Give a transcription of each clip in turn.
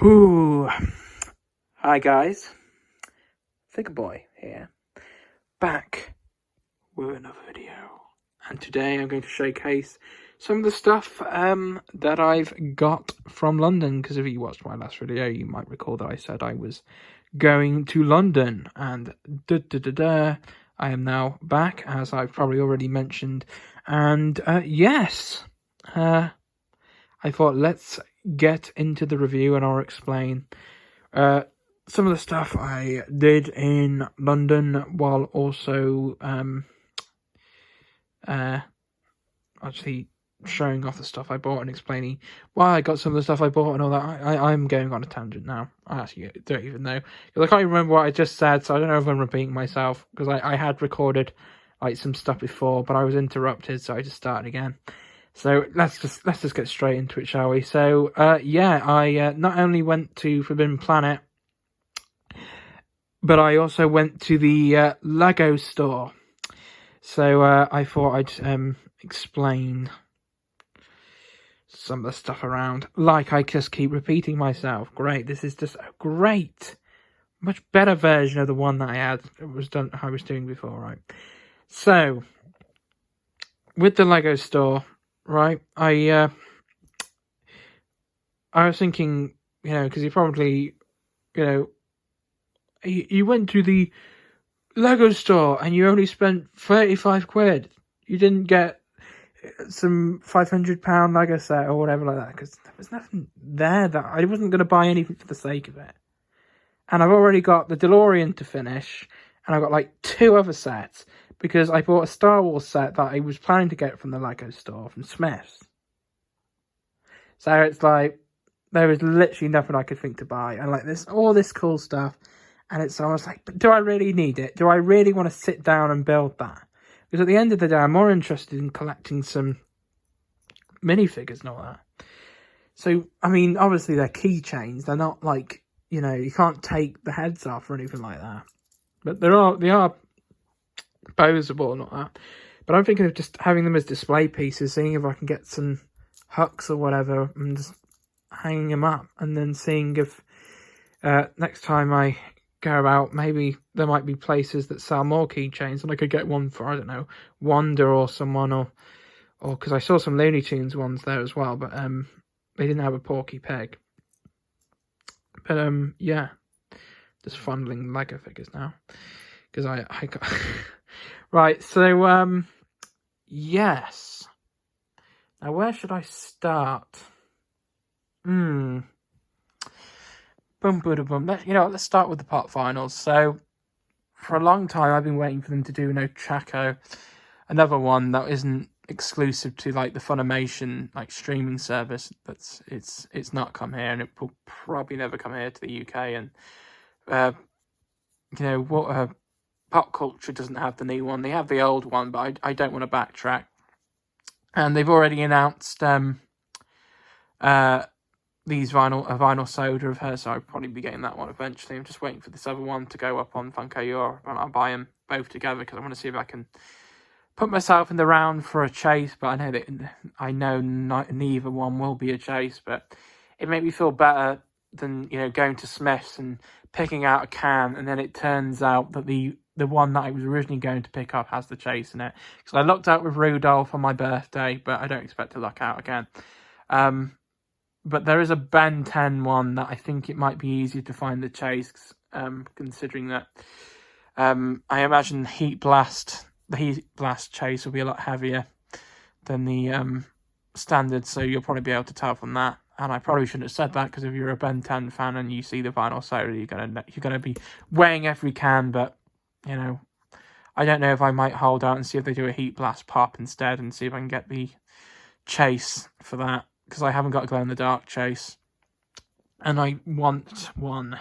Ooh. Hi guys, Figure-Boi here, back with another video, and today I'm going to showcase some of the stuff that I've got from London, because if you watched my last video you might recall that I said I was going to London, and I am now back, as I've probably already mentioned, and yes, I thought let's get into the review and I'll explain some of the stuff I did in London, while also actually showing off the stuff I bought and explaining why I got some of the stuff I bought and all that. I'm going on a tangent now. I actually don't even know, because I can't even remember what I just said, so I don't know if I'm repeating myself, because I had recorded like some stuff before, but I was interrupted, so I just started again. So let's just get straight into it, shall we? So yeah, I not only went to Forbidden Planet, but I also went to the Lego store. So I thought I'd explain some of the stuff around. Like, I just keep repeating myself. Great, this is just a great, much better version of the one that I was doing before, right? So with the Lego store, right? I was thinking, because you probably, you went to the Lego store and you only spent 35 quid. You didn't get some £500 Lego set or whatever like that, because there was nothing there that I wasn't going to buy anything for the sake of it. And I've already got the DeLorean to finish, and I've got like 2 other sets, because I bought a Star Wars set that I was planning to get from the Lego store, from Smith's. So it's like, there was literally nothing I could think to buy, and like all this cool stuff, and it's almost like, but do I really need it? Do I really want to sit down and build that? Because at the end of the day, I'm more interested in collecting some minifigures and all that. So, I mean, obviously they're keychains. They're not like, you can't take the heads off or anything like that. But they are posable and all that. But I'm thinking of just having them as display pieces, seeing if I can get some hooks or whatever, and just hanging them up, and then seeing if next time I go out, maybe there might be places that sell more keychains, and I could get one for, I don't know, Wanda or someone, or because I saw some Looney Tunes ones there as well, but they didn't have a Porky Pig. But yeah, just fondling Lego figures now, because I got right. So yes. Now where should I start? Boom, boom, boom. Let's start with the pop finals. So, for a long time, I've been waiting for them to do No Chaco, another one that isn't exclusive to like the Funimation like streaming service. It's not come here, and it will probably never come here to the UK. And Pop Culture doesn't have the new one; they have the old one, but I don't want to backtrack. And they've already announced these vinyl soda of hers, so I'll probably be getting that one eventually. I'm just waiting for this other one to go up on Funko Europe, and I'll buy them both together, because I want to see if I can put myself in the round for a chase. But I know neither one will be a chase, but it made me feel better than going to Smith's and picking out a can, and then it turns out that the one that I was originally going to pick up has the chase in it. Because I lucked out with Rudolph on my birthday, but I don't expect to luck out again. But there is a Ben 10 one that I think it might be easier to find the chase, considering that I imagine the Heat Blast chase will be a lot heavier than the standard, so you'll probably be able to tell from that. And I probably shouldn't have said that, because if you're a Ben 10 fan and you see the vinyl soda, you're gonna be weighing every can. But I don't know if I might hold out and see if they do a Heat Blast pop instead, and see if I can get the chase for that, because I haven't got a glow-in-the-dark chase, and I want one.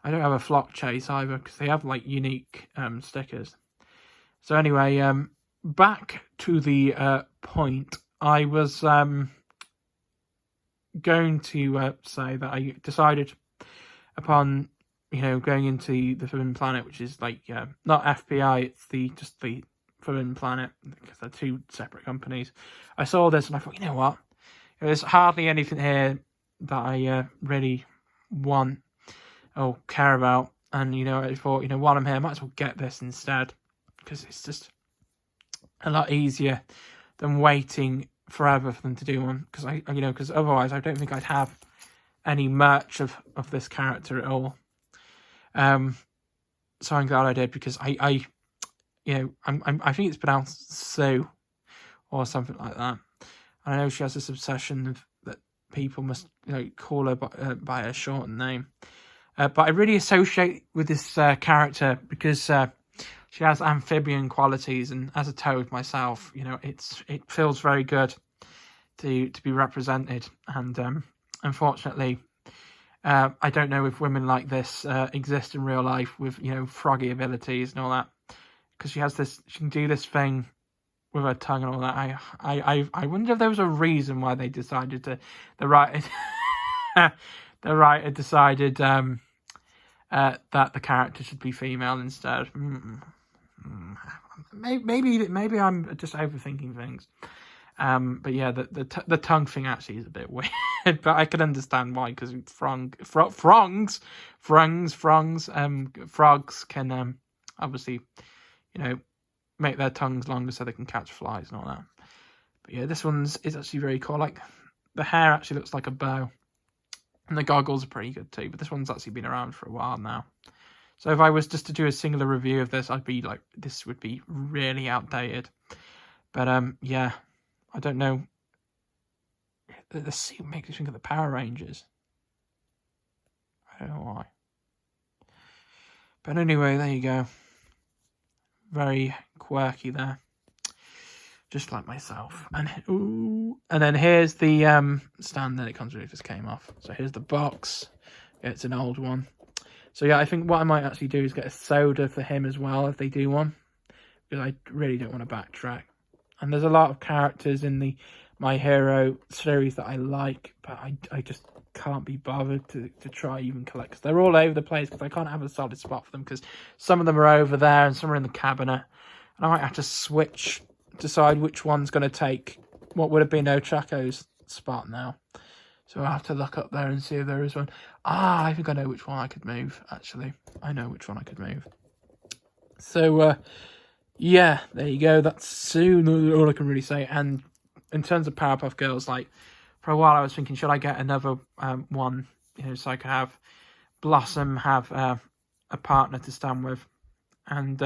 I don't have a flock chase either, because they have like unique stickers. So anyway, back to the point. I was going to say that I decided upon going into the Forbidden Planet, which is like not FPI, it's just the Forbidden Planet, because they're 2 separate companies. I saw this and I thought, you know what? There's hardly anything here that I really want or care about. And, you know, I thought, you know, while I'm here, I might as well get this instead, because it's just a lot easier than waiting forever for them to do one. Because because otherwise I don't think I'd have any merch of this character at all. So I'm glad I did, because I think it's pronounced Sue or something like that. And I know she has this obsession that people must call her by her shortened name. But I really associate with this character because she has amphibian qualities, and as a toad myself, it feels very good to be represented. And unfortunately, I don't know if women like this exist in real life with froggy abilities and all that, because she can do this thing with her tongue and all that. I wonder if there was a reason why they decided the writer decided that the character should be female instead. Maybe I'm just overthinking things. But yeah, the tongue thing actually is a bit weird, but I can understand why, because frogs can obviously make their tongues longer so they can catch flies and all that. But yeah, this one's is actually very cool. Like, the hair actually looks like a bow, and the goggles are pretty good too. But this one's actually been around for a while now. So if I was just to do a singular review of this, I'd be like, this would be really outdated. But yeah, I don't know. The suit makes me think of the Power Rangers. I don't know why. But anyway, there you go. Very quirky there. Just like myself. And then here's the stand that it comes with. It just came off. So here's the box. Yeah, it's an old one. So yeah, I think what I might actually do is get a soda for him as well if they do one, because I really don't want to backtrack. And there's a lot of characters in the My Hero series that I like, but I just can't be bothered to try even collect, because they're all over the place, because I can't have a solid spot for them, because some of them are over there and some are in the cabinet, and I might have to decide which one's going to take what would have been Ochako's spot now. So I'll have to look up there and see if there is one. I think I know which one I could move, actually. I know which one I could move. So, yeah, there you go. That's soon all I can really say. And in terms of Powerpuff Girls, like, for a while I was thinking, should I get another one, so I could have Blossom have a partner to stand with. And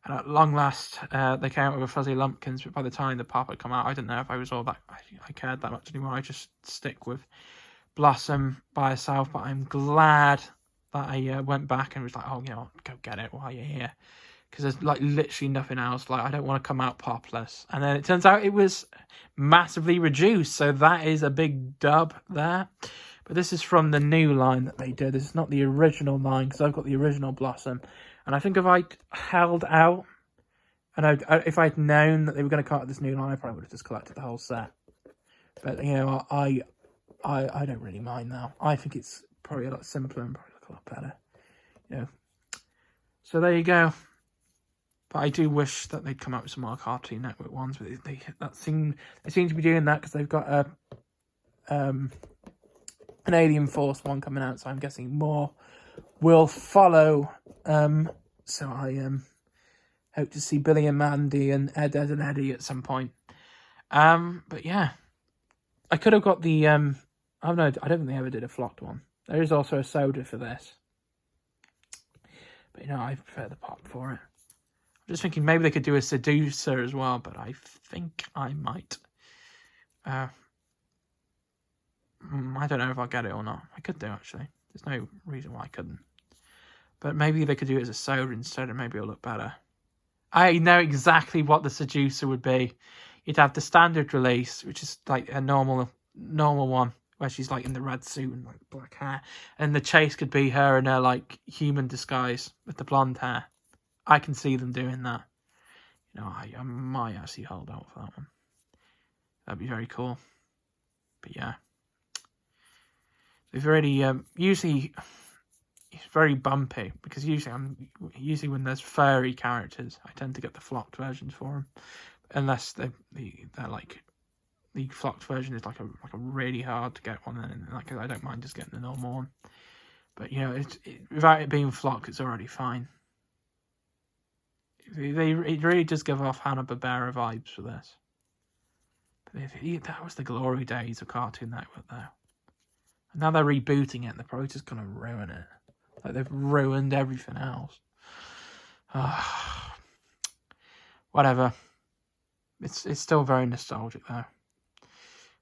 at long last, they came out with a Fuzzy Lumpkins, but by the time the pop had come out, I didn't know if I was all that I cared that much anymore. I just stick with Blossom by herself, but I'm glad that I went back and was like, oh, go get it while you're here, because there's like literally nothing else. Like, I don't want to come out popless. And then it turns out it was massively reduced, so that is a big dub there. But this is from the new line that they did. This is not the original line, because I've got the original Blossom. And I think if I held out, and if I'd known that they were going to come out with this new line, I probably would have just collected the whole set. But, I don't really mind now. I think it's probably a lot simpler and probably look a lot better. So there you go. But I do wish that they'd come out with some more Cartoon Network ones. But they seem to be doing that because they've got an Alien Force one coming out. So I'm guessing more will follow. So I hope to see Billy and Mandy and Ed and Eddie at some point. But yeah, I could have got the oh no, I don't think they ever did a flocked one. There is also a soda for this, but I prefer the pop for it. I'm just thinking maybe they could do a seducer as well, but I think I might. I don't know if I'll get it or not. I could do, actually. There's no reason why I couldn't. But maybe they could do it as a soda instead, and maybe it'll look better. I know exactly what the seducer would be. You'd have the standard release, which is like a normal one, where she's like in the red suit and like black hair. And the chase could be her in her like human disguise with the blonde hair. I can see them doing that. I might actually hold out for that one. That'd be very cool. But yeah. They've already, usually it's very bumpy, because usually when there's furry characters, I tend to get the flocked versions for them, unless they're like the flocked version is like a really hard to get one, and like I don't mind just getting the normal one. But you know, without it being flocked, it's already fine. It really does give off Hanna-Barbera vibes for this. But that was the glory days of Cartoon Network, though. And now they're rebooting it, and they're probably just gonna ruin it. Like they've ruined everything else. Whatever. It's still very nostalgic though.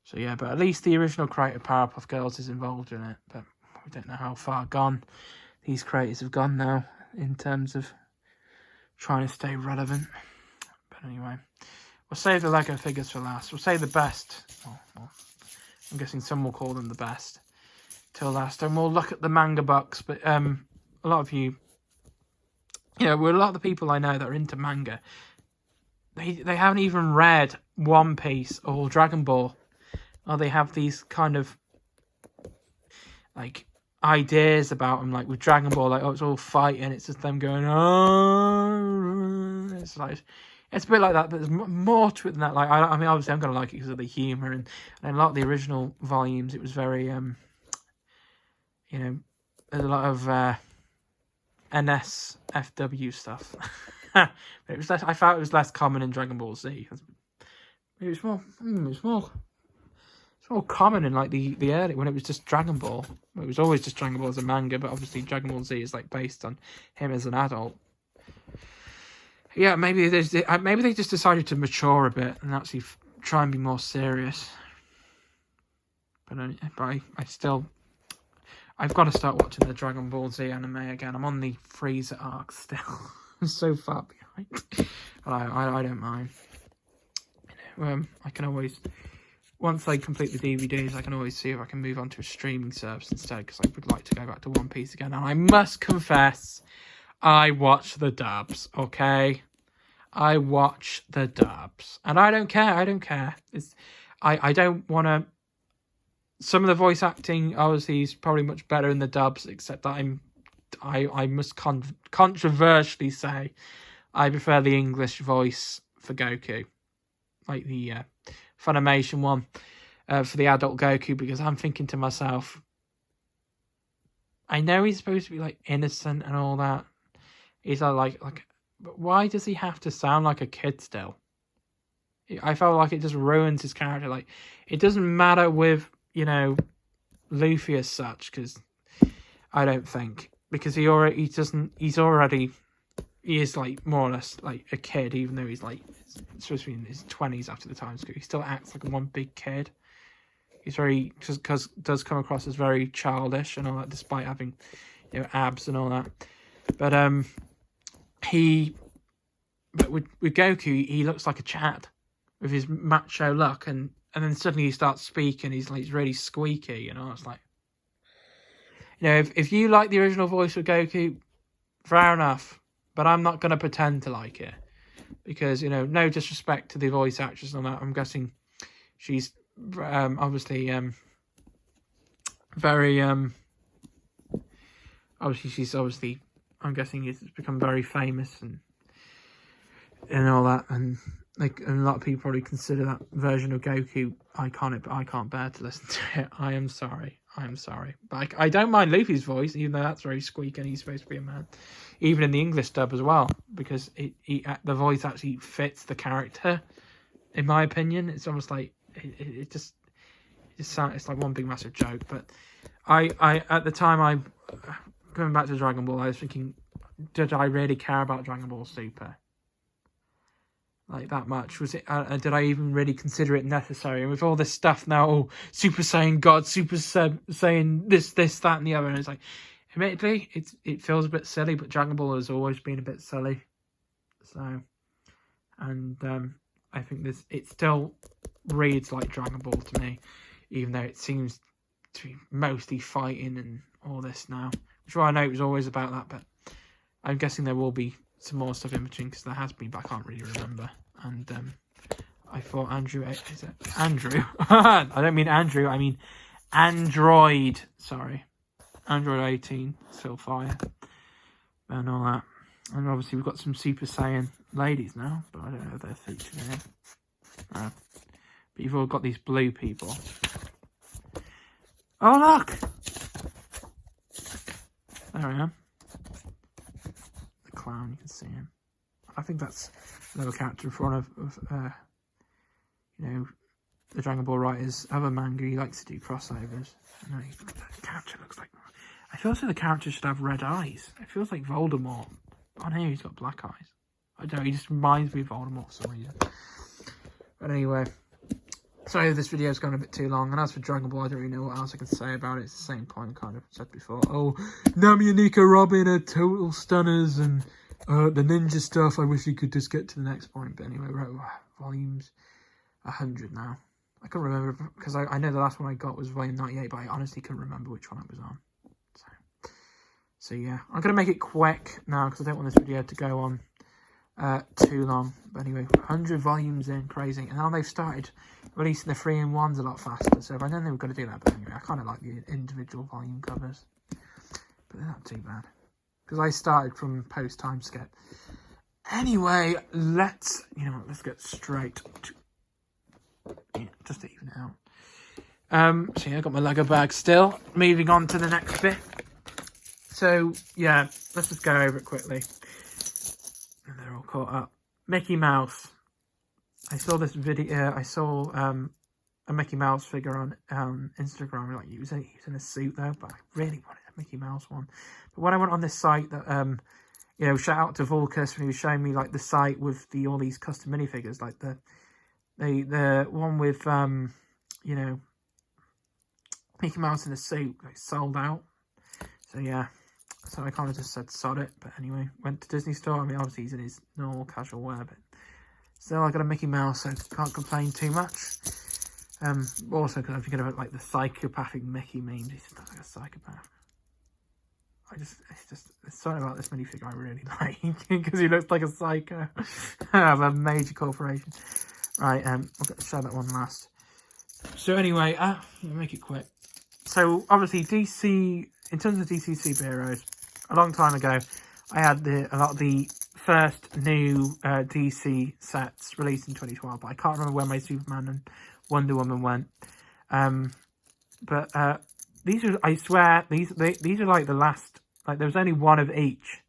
So yeah, but at least the original creator Powerpuff Girls is involved in it. But we don't know how far gone these creators have gone now in terms of trying to stay relevant. But anyway, we'll save the Lego figures for last. We'll save the best. Well, I'm guessing some will call them the best till last, and we'll look at the manga books. But a lot of you, a lot of the people I know that are into manga, they haven't even read One Piece or Dragon Ball, or they have these kind of like ideas about them, like with Dragon Ball, like, oh, it's all fighting, it's just them going, oh, it's like, it's a bit like that, but there's more to it than that. Like, I mean, obviously I'm going to like it because of the humour, and a lot of the original volumes, it was very, there's a lot of NSFW stuff. But it was less, I felt it was less common in Dragon Ball Z. It was more common in like the early, when it was just Dragon Ball. It was always just Dragon Ball as a manga, but obviously Dragon Ball Z is like based on him as an adult. Yeah, maybe they just decided to mature a bit and actually try and be more serious. But I've got to start watching the Dragon Ball Z anime again. I'm on the Freezer arc still. I'm so far behind. But I don't mind. I can always, once I complete the DVDs, I can always see if I can move on to a streaming service instead, because I would like to go back to One Piece again. And I must confess, I watch the dubs, okay? I watch the dubs. And I don't care. I don't want to... Some of the voice acting, obviously, is probably much better in the dubs, except that I must controversially say I prefer the English voice for Goku. Like the Funimation one for the adult Goku, because I'm thinking to myself, I know he's supposed to be like innocent and all that. He's like, but why does he have to sound like a kid still? I felt like it just ruins his character. Like, it doesn't matter with, Luffy as such, because I don't think, because he is like more or less like a kid, even though he's like supposed to be in his 20s after the time skip. He still acts like one big kid. He's very, because does come across as very childish and all that, despite having abs and all that. But with Goku, he looks like a Chad with his macho look, and then suddenly he starts speaking. He's really squeaky, It's like, if you like the original voice of Goku, fair enough. But I'm not going to pretend to like it. Because, no disrespect to the voice actress and all that. I'm guessing she's obviously very... obviously, I'm guessing it's become very famous and all that. And a lot of people probably consider that version of Goku iconic, but I can't bear to listen to it. I am sorry. But I don't mind Luffy's voice, even though that's very squeaky and he's supposed to be a man. Even in the English dub as well, because the voice actually fits the character, in my opinion. It's almost like it just sounds, it's like one big massive joke. But I at the time, going back to Dragon Ball, I was thinking, did I really care about Dragon Ball Super like that much? Was it? Did I even really consider it necessary? And with all this stuff now, Super Saiyan God, Super Saiyan this, that, and the other, and it's like, admittedly, it feels a bit silly, but Dragon Ball has always been a bit silly. So, and I think it still reads like Dragon Ball to me, even though it seems to be mostly fighting and all this now. Which I know it was always about that, but I'm guessing there will be some more stuff in between, because there has been, but I can't really remember. And I thought Andrew, is it Andrew? I don't mean Andrew, I mean Android. Sorry, Android 18, still fire, and all that. And obviously we've got some Super Saiyan ladies now, but I don't know if they're featured in it. But But you've all got these blue people. Oh, look! There I am. The clown, you can see him. I think that's another character for one of you know, the Dragon Ball writer's other manga. He likes to do crossovers. You know, the character looks like... I feel like the character should have red eyes. It feels like Voldemort. On here, he's got black eyes. I don't know, he just reminds me of Voldemort for some reason. But anyway, sorry if this video's gone a bit too long. And as for Dragon Ball, I don't really know what else I can say about it. It's the same point kind of said before. Oh, Nami and Nico Robin are total stunners, and the ninja stuff, I wish you could just get to the next point. But anyway, we're at volumes 100 now. I can't remember, because I know the last one I got was volume 98, but I honestly couldn't remember which one it was on. So yeah, I'm going to make it quick now because I don't want this video to go on too long. But anyway, 100 volumes in, crazy. And now they've started releasing the 3-in-1s a lot faster. So I know they were going to do that, but anyway, I kind of like the individual volume covers. But they're not too bad. Because I started from post-time skip. Anyway, let's get straight to... Yeah, just to even it out. So yeah, I got my Lego bag still. Moving on to the next bit. So, yeah, let's just go over it quickly. And they're all caught up. Mickey Mouse. I saw this video, I saw a Mickey Mouse figure on Instagram. Like, he was in a suit though, but I really wanted a Mickey Mouse one. But when I went on this site that, you know, shout out to Volkus when he was showing me like the site with all these custom minifigures, like the one with, you know, Mickey Mouse in a suit, like, sold out. So yeah. So I kind of just said sod it, but anyway, went to Disney Store. I mean, obviously he's in his normal casual wear, but still I got a Mickey Mouse, so can't complain too much. Also, because I'm thinking about like the psychopathic Mickey memes. He's just like a psychopath. It's something about this minifigure I really like because he looks like a psycho of a major corporation. Right, we'll show that one last. So anyway, I'll make it quick. So obviously DC, in terms of DC superheroes, a long time ago, I had a lot of the first new DC sets released in 2012, but I can't remember where my Superman and Wonder Woman went. But these are, I swear, these are like the last, like there was only one of each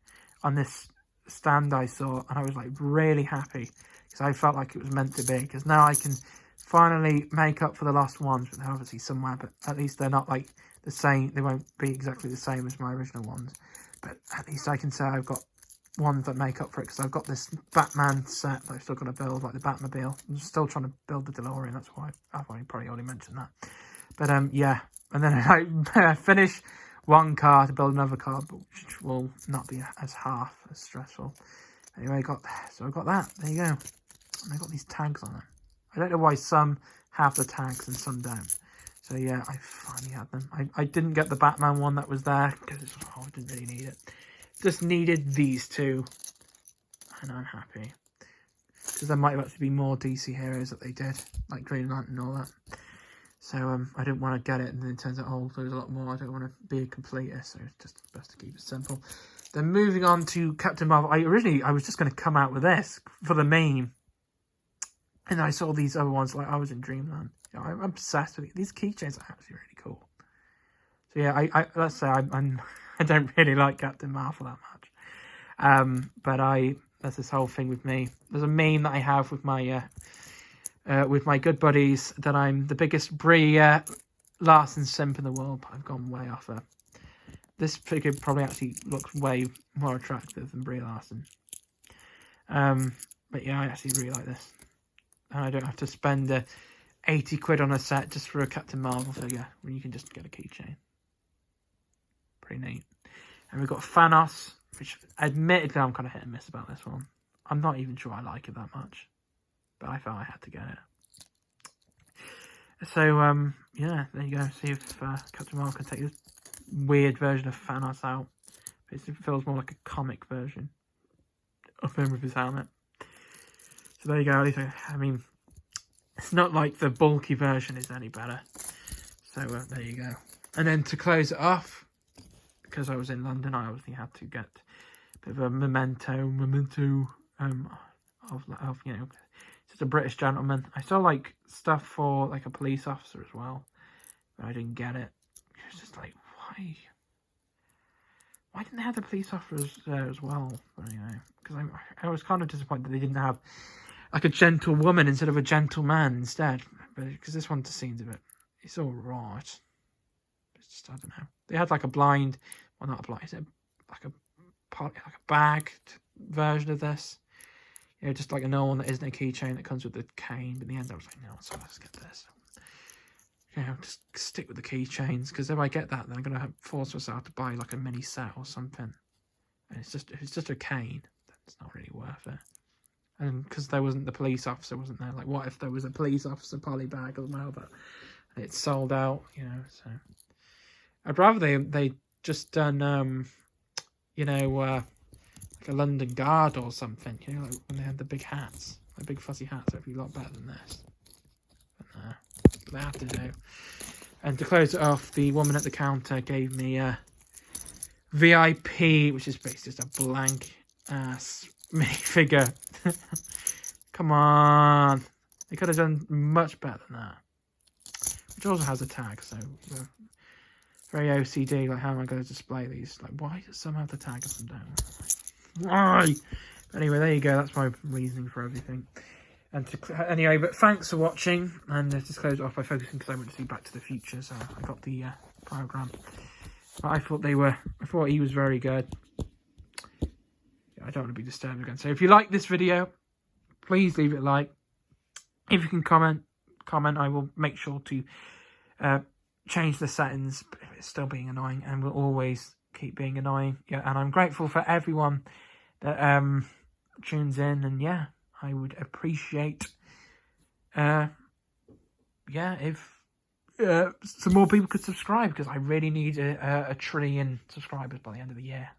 on this stand I saw, and I was like really happy because I felt like it was meant to be, because now I can finally make up for the lost ones, but they're obviously somewhere, but at least they're not like the same, they won't be exactly the same as my original ones, but at least I can say I've got ones that make up for it, because I've got this Batman set that I've still got to build, like the Batmobile. I'm still trying to build the DeLorean, that's why I've probably already mentioned that. But yeah, and then I finish one car to build another car, which will not be as half as stressful. Anyway, I got that, there you go. And I got these tags on them. I don't know why some have the tags and some don't. So yeah, I finally had them. I didn't get the Batman one that was there because I didn't really need it. Just needed these two, and I'm happy. Because there might have actually been more DC heroes that they did, like Green Lantern and all that. So I didn't want to get it, and then it turns out, oh, there's a lot more. I don't want to be a completist, so it's just best to keep it simple. Then moving on to Captain Marvel. I was just going to come out with this for the meme. And I saw these other ones, like I was in Dreamland. You know, I'm obsessed with it. These keychains are actually really cool. So yeah, I let's say I don't really like Captain Marvel that much. But there's this whole thing with me. There's a meme that I have with my good buddies that I'm the biggest Brie Larson simp in the world. But I've gone way off her. This figure probably actually looks way more attractive than Brie Larson. But yeah, I actually really like this. And I don't have to spend 80 quid on a set just for a Captain Marvel figure, when you can just get a keychain. Pretty neat. And we've got Thanos, which admittedly I'm kind of hit and miss about this one. I'm not even sure I like it that much, but I felt I had to get it. So, yeah, there you go. See if Captain Marvel can take this weird version of Thanos out. It feels more like a comic version of him with his helmet. So there you go. At least I mean, it's not like the bulky version is any better. So there you go. And then to close it off, because I was in London, I obviously had to get a bit of a memento of you know, it's Just a British gentleman. I saw like stuff for like a police officer as well, but I didn't get it. It was just like, why? Why didn't they have the police officers there as well? But anyway, because I was kind of disappointed that they didn't have like a gentle woman instead of a gentleman instead. But because this one just seems a bit, it's all right. It's just, I don't know. They had like a blind, well not a blind, like a bagged version of this. You know, just like a normal one that isn't a keychain that comes with the cane. But in the end, I was like, no, so let's get this. You know, just stick with the keychains, because if I get that, then I'm gonna force myself to buy like a mini set or something. And if it's just a cane, then it's not really worth it. And because there wasn't the police officer, wasn't there? Like, what if there was a police officer poly bag as well, but it's sold out, you know? So I'd rather they just done, you know, like a London Guard or something. You know, like when they had the big hats, the big fuzzy hats. That'd be a lot better than this. But they have to do. And to close it off, the woman at the counter gave me a VIP, which is basically just a blank ass minifigure. Come on, they could have done much better than that. Which also has a tag, so very OCD. Like, how am I going to display these? Like, why does some have the tag and some don't? Why? Anyway, there you go. That's my reasoning for everything. And anyway, but thanks for watching. And just close it off by focusing, because I went to see Back to the Future, so I got the program. But I thought he was very good. I don't want to be disturbed again. So if you like this video, please leave it a like. If you can comment, I will make sure to change the settings if it's still being annoying, and will always keep being annoying. Yeah, and I'm grateful for everyone that tunes in, and yeah, I would appreciate if some more people could subscribe, because I really need a trillion subscribers by the end of the year.